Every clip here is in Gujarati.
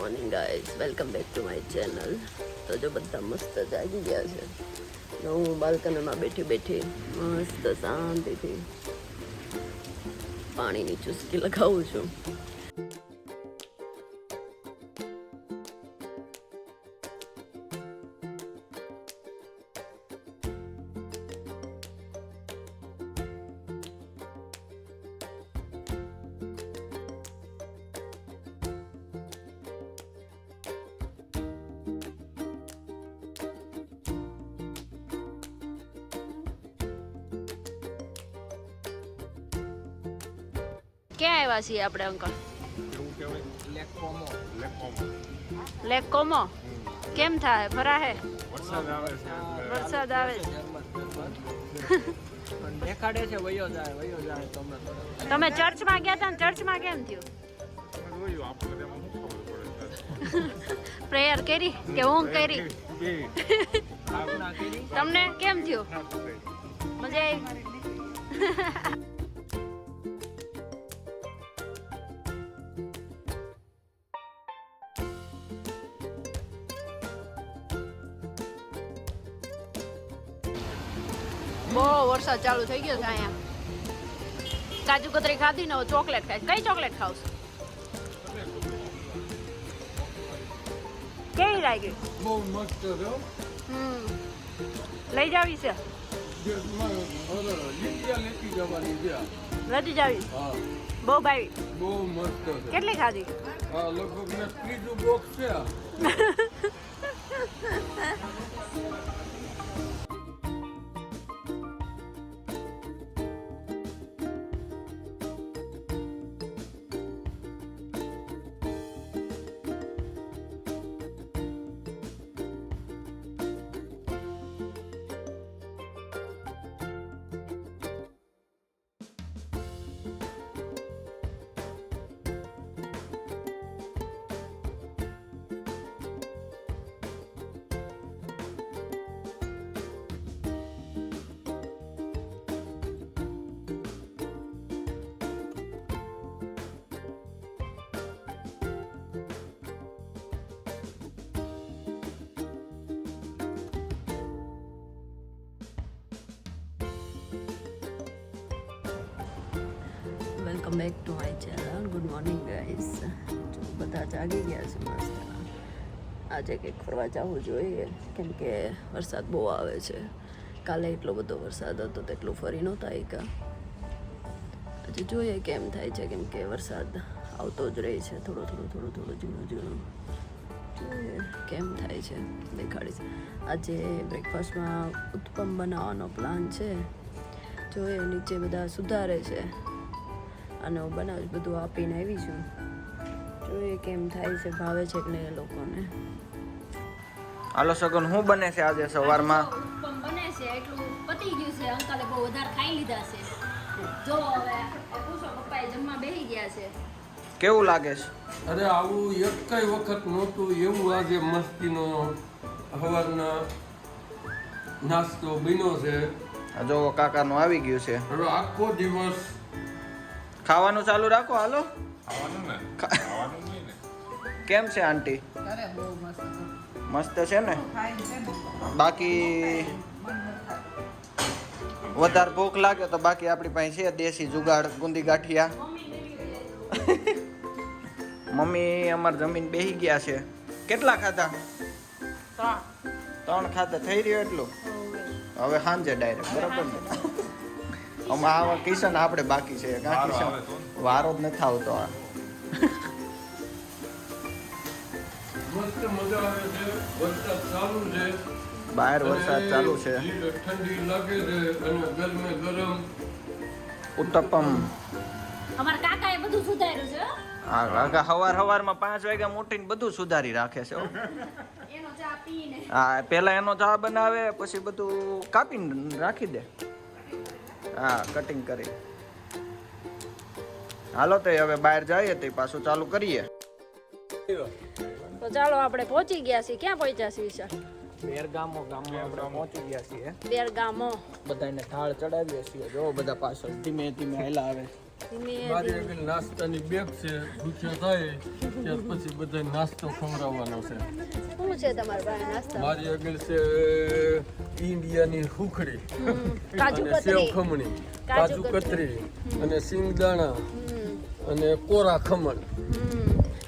Morning guys, welcome back to my channel. તો જો બધા મસ્ત જાગી ગયા છે. હું બાલ્કનીમાં બેઠી બેઠી મસ્ત શાંતિથી પાણીની ચુસ્કી લગાવું છું. ક્યાં આવ્યા છીએ આપણે અંકલ? લેક કોમો. કેમ થાય? ફરાહે? વરસાદ આવે છે. દેખાડે છે વયો જાય તમે ચર્ચમાં ગયા હતા ને ચર્ચમાં કેમ થયું? પ્રેયર કરી કે ઊંઘ કરી? તમને કેમ થયું? મજા આવી? બહુ વરસાદ ચાલુ થઈ ગયો છે અહીંયા. કાજુ કતરી ખાધી ને ચોકલેટ ખાઈ. કઈ ચોકલેટ ખાવશ? કેવી લાગી? બહુ મસ્ત છે. લઈ જાવી છે? લેતી જવાની છે. લઈ જાવી? બહુ ભાઈ? બહુ મસ્ત છે. કેટલી ખાધી? લગભગ મેં ત્રીજું બોક્સ છે. Welcome back to my channel. Good morning guys. બધા જાગી ગયા છે મસ્ત. આજે કંઈક ફરવા જવું જોઈએ કેમ કે વરસાદ બહુ આવે છે. કાલે એટલો બધો વરસાદ હતો તેટલું ફરી નહોતા એકા. આજે જોઈએ કેમ થાય છે કેમ કે વરસાદ આવતો જ રહે છે. થોડો ઝીણો જોઈએ કેમ થાય છે દેખાડીશ. આજે બ્રેકફાસ્ટમાં ઉત્પમ બનાવવાનો પ્લાન છે. જોઈએ નીચે બધા સુધારે છે અને હું બનાવીશ. બધું આપીને આવી છું. જોઈએ કેમ થાય છે, ભાવે છે કે નહીં એ લોકોને. હાલો સગન, શું બને છે આજે સવારમાં? ઉત્પમ બને છે. એટલું પતી ગયું છે. અંકલે બહુ વધારે ખાઈ લીધા છે. જો હવે પૂછો, પપ્પાએ જમવા બેસી ગયા છે. કેવું લાગે છે? અરે આવું એક કઈ વખત નહોતું એવું આજે મસ્તીનો સવારના નાસ્તો બન્યો છે. જો કાકાનું આવી ગયું છે. હવે આખો દિવસ ખાવાનું ચાલુ રાખો. હાલો. કેમ છે આંટી? અરે બહુ મસ્ત મસ્ત છે ને? બાકી વધારે ભૂખ લાગે તો બાકી આપણી પાસે છે દેશી જુગાડ, ગુંદી ગાંઠિયા. મમ્મી અમાર જમીન બેસી ગયા છે. કેટલા ખાધા? 3 ખાધા. થઈ રહ્યો એટલું? હવે સાંજે ડાયરેક્ટ. બરાબર ને? આમાં આવા કિશન આપણે બાકી છે. કાં કિશન વારો જ નથી આવતો. આ મસ્ત મજા આવે છે. વરસાદ ચાલુ છે. બહાર વરસાદ ચાલુ છે. ઠંડી લાગે છે અને ગરમે ગરમ ઉત્તપમ. અમારા કાકાએ બધું સુધાર્યું છે. હા કાકા સવારમાં 5 વાગ્યા ઉઠીને બધું સુધારી રાખે છે. એનો ચા પીને હા, પેલા એનો ચા બનાવે પછી બધું કાપીને રાખી દે. હા, કટિંગ કરી. હાલો તો હવે બહાર જઈએ તો પાછું ચાલુ કરીએ. તો ચાલો આપણે પહોંચી ગયા છીએ. ક્યાં પહોંચ્યા છીએ વિશાલ? બેરગામો ગામમાં આપણે પહોંચી ગયા છીએ. બેરગામો. બધાને થાળ ચડાવીએ છીએ. જો બધા પાછળ ધીમે ધીમે હાલા આવે. મારી આગળ નાસ્તાની બેગ છે. ભૂખ્યા થાય ત્યાર પછી બધા નાસ્તો ખવડાવવાનો છે. શું છે તમારા પાસે નાસ્તા? મારી આગળ છે ઈંડિયાની હુખડી કાજુ અને સેવ કતરી. ખમણી, કાજુ કાજુ કતરી અને સિંગદાણા અને કોરા ખમણ.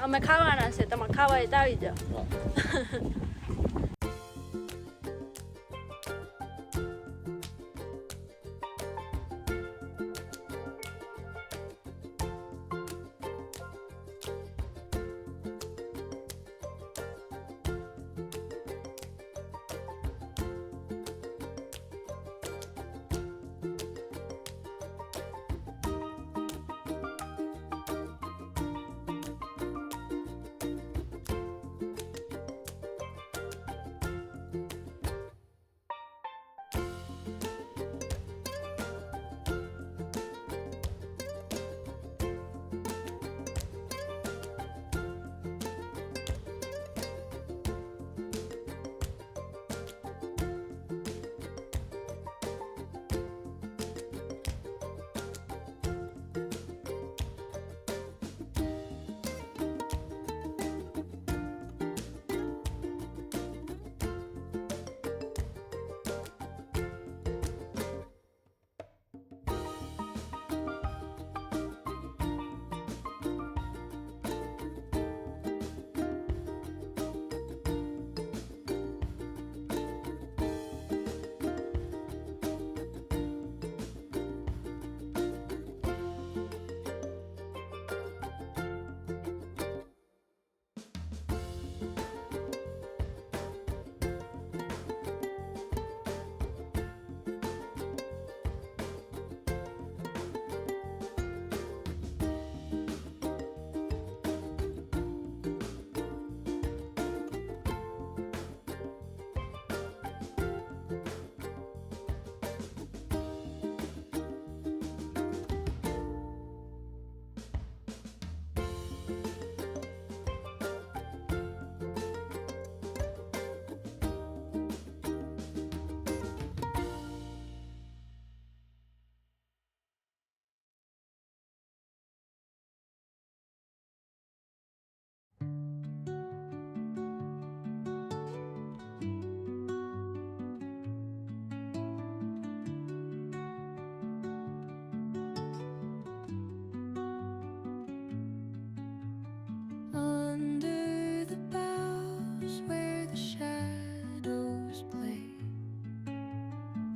અમે ખાવાના છે, તમે ખાવા હોય તો આવી જાઓ. Under the boughs where the shadows play,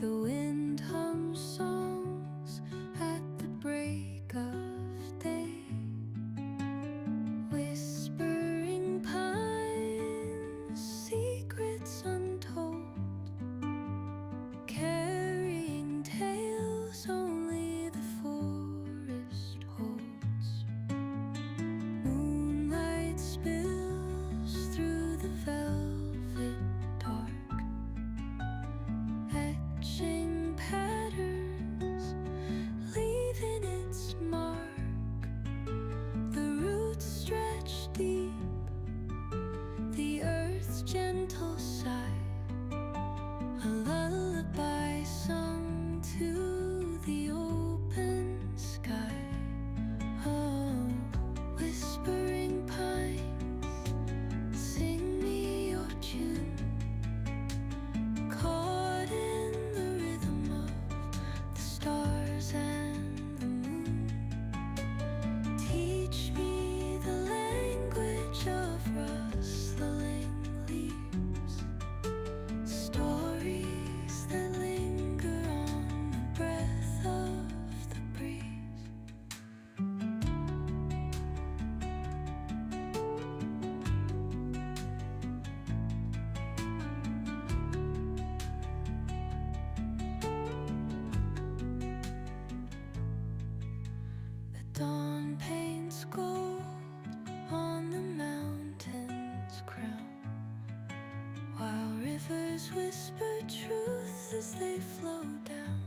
the wind hums songs at the break of day. Whispering pines, secrets untold, carrying tales only the forest holds. Moonlight spills through the velvet dark, etching patterns, leaving its mark. The roots stretch deep, the earth's gentle sigh, a lullaby sung to the open sky. Oh, whispering pines, sing me your tune, caught in the rhythm of the stars and the moon. Teach me the language of rustling leaves, stories that linger on the breath of the breeze. The dawn paints gold on the mountain's crown, while rivers whisper truth as they flow down.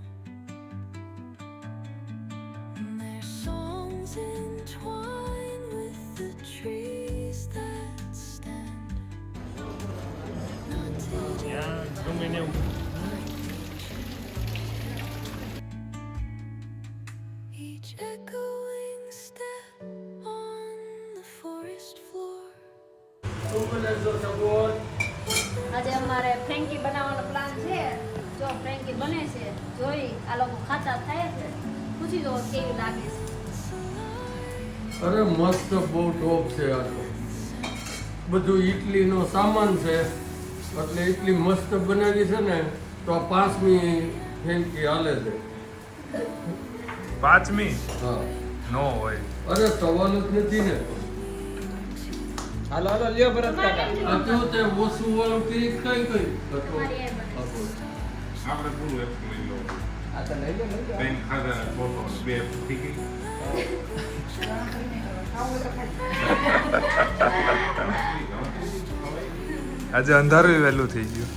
And their songs entwine with the trees that stand, knotted in each echo શું બનાવશો સપોર્ટ? આજે અમારે ફ્રેન્કી બનાવવાનો પ્લાન છે. જો ફ્રેન્કી બને છે, જોઈ આ લોકો ખાતા થાય છે, પૂછી દો કેવી લાગે છે. અરે મસ્ત બહુ ટોપ છે આ તો. બધું ઇડલીનો સામાન છે એટલે એટલી મસ્ત બનાવી છે ને તો આ 5મી ફેંકી હાલે છે. 5મી હા નો હોય. અરે સવાલ જ નથી ને. હાલો હાલો લ્યો ભરત કાકા આ તો તે ઓછું વાળું કઈ કઈ કઈ તમારી એ બને. આપણે પૂરું એક લઈ લો. આ તો લઈ લો 3 ખાધા ફોટો 2 ઠીક. આજે અંધારું વહેલું થઈ ગયું.